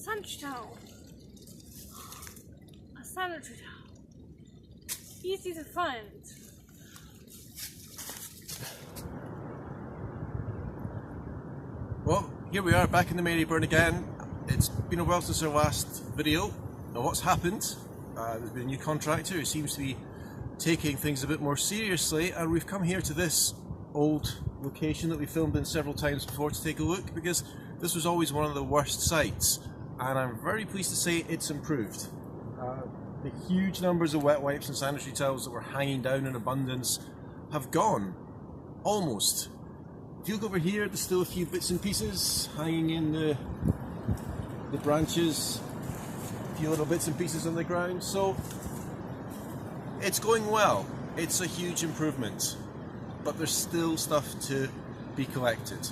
sanitary towel. A sanitary towel. Easy to find. Well, here we are back in the Maryburn again. It's been a while since our last video. Now what's happened? There's been a new contractor who seems to be taking things a bit more seriously, and we've come here to this old location that we filmed in several times before to take a look, because this was always one of the worst sites, and I'm very pleased to say it's improved. The huge numbers of wet wipes and sanitary towels that were hanging down in abundance have gone, almost. If you look over here, there's still a few bits and pieces hanging in the branches, a few little bits and pieces on the ground, so it's going well. It's a huge improvement, but there's still stuff to be collected,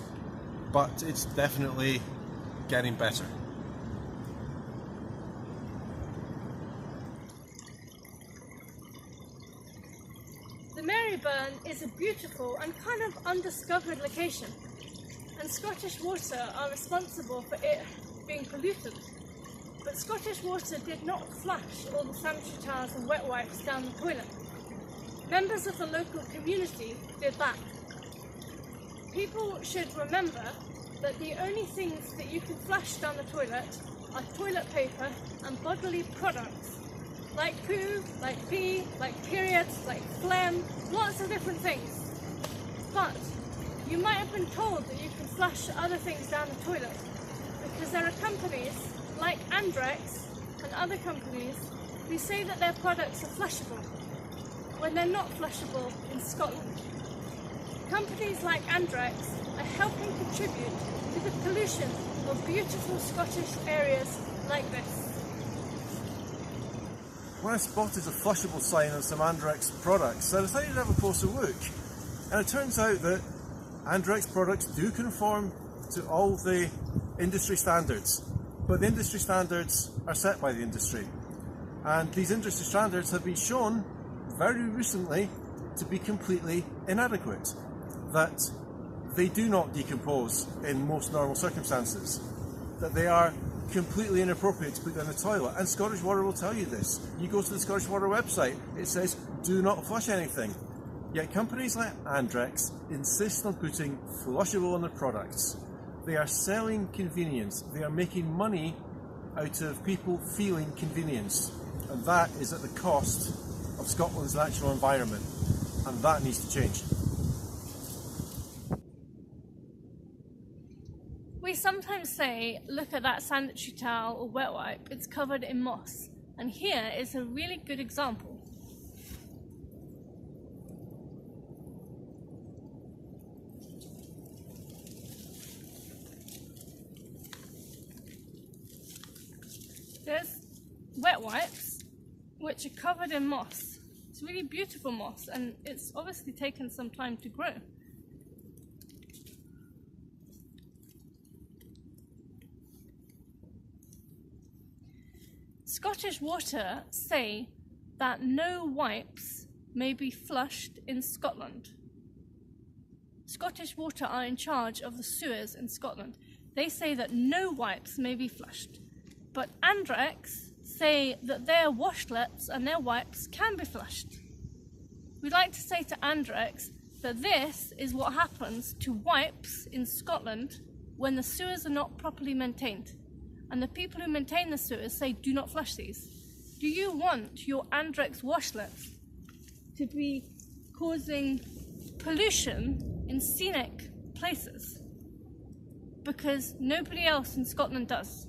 but it's definitely getting better. The Maryburn is a beautiful and kind of undiscovered location, and Scottish Water are responsible for it being polluted. But Scottish Water did not flush all the sanitary towels and wet wipes down the toilet. Members of the local community did that. People should remember that the only things that you can flush down the toilet are toilet paper and bodily products, like poo, like pee, like periods, like phlegm, lots of different things. But you might have been told that you can flush other things down the toilet, because there are companies like Andrex and other companies who say that their products are flushable when they're not flushable in Scotland. Companies like Andrex are helping contribute to the pollution of beautiful Scottish areas like this. When I spotted a flushable sign on some Andrex products, I decided to have a closer look, and it turns out that Andrex products do conform to all the industry standards, but the industry standards are set by the industry, and these industry standards have been shown very recently to be completely inadequate, that they do not decompose in most normal circumstances, that they are completely inappropriate to put down the toilet, and Scottish Water will tell you this. You go to the Scottish Water website, it says do not flush anything, yet companies like Andrex insist on putting flushable on their products. They are selling convenience, they are making money out of people feeling convenienced, and that is at the cost of Scotland's natural environment, and that needs to change. We sometimes say, look at that sanitary towel or wet wipe, it's covered in moss, and here is a really good example. There's wet wipes which are covered in moss. It's really beautiful moss, and it's obviously taken some time to grow. Scottish Water say that no wipes may be flushed in Scotland. Scottish Water are in charge of the sewers in Scotland. They say that no wipes may be flushed. But Andrex say that their washlets and their wipes can be flushed. We'd like to say to Andrex that this is what happens to wipes in Scotland when the sewers are not properly maintained. And the people who maintain the sewers say do not flush these. Do you want your Andrex washlets to be causing pollution in scenic places? Because nobody else in Scotland does.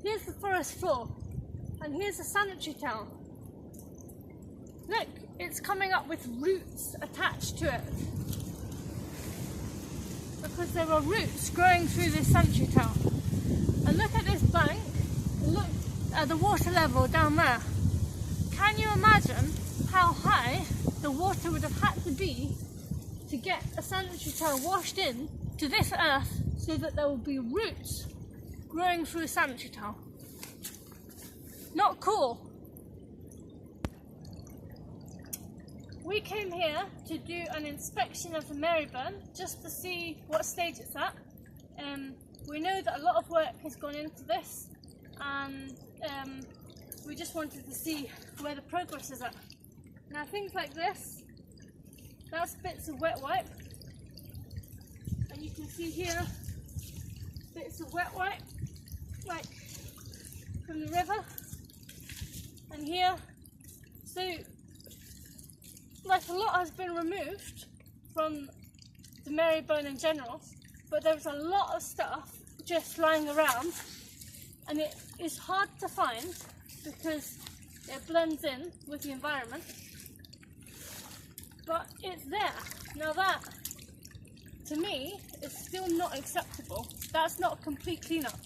Here's the forest floor, and here's a sanitary towel. Look, it's coming up with roots attached to it, because there are roots growing through this sanitary towel. And look at this bank, look at the water level down there. Can you imagine how high the water would have had to be to get a sanitary towel washed in to this earth so that there will be roots growing through a sanitary towel? Not cool. we came here to do an inspection of the Maryburn just to see what stage it's at. We know that a lot of work has gone into this, and we just wanted to see where the progress is at. Now things like this, that's bits of wet wipe, and you can see here bits of wet wipe, like from the river, and here, so like a lot has been removed from the Maryburn in general, but there's a lot of stuff just lying around, and it is hard to find because it blends in with the environment, but it's there. Now that, to me, is still not acceptable. That's not a complete cleanup,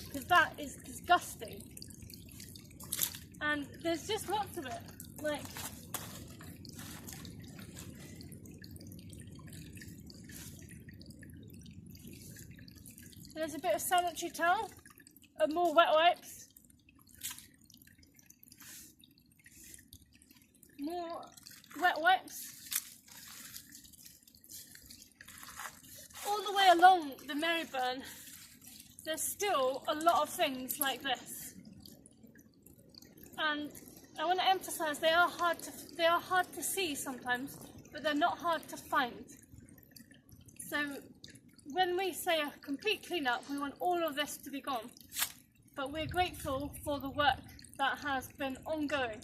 because that is disgusting. And there's just lots of it, like there's a bit of sanitary towel and more wet wipes. More wet wipes. All the way along the Maryburn, there's still a lot of things like this. And I want to emphasise they are hard to see sometimes, but they're not hard to find. So when we say a complete clean-up, we want all of this to be gone. But we're grateful for the work that has been ongoing.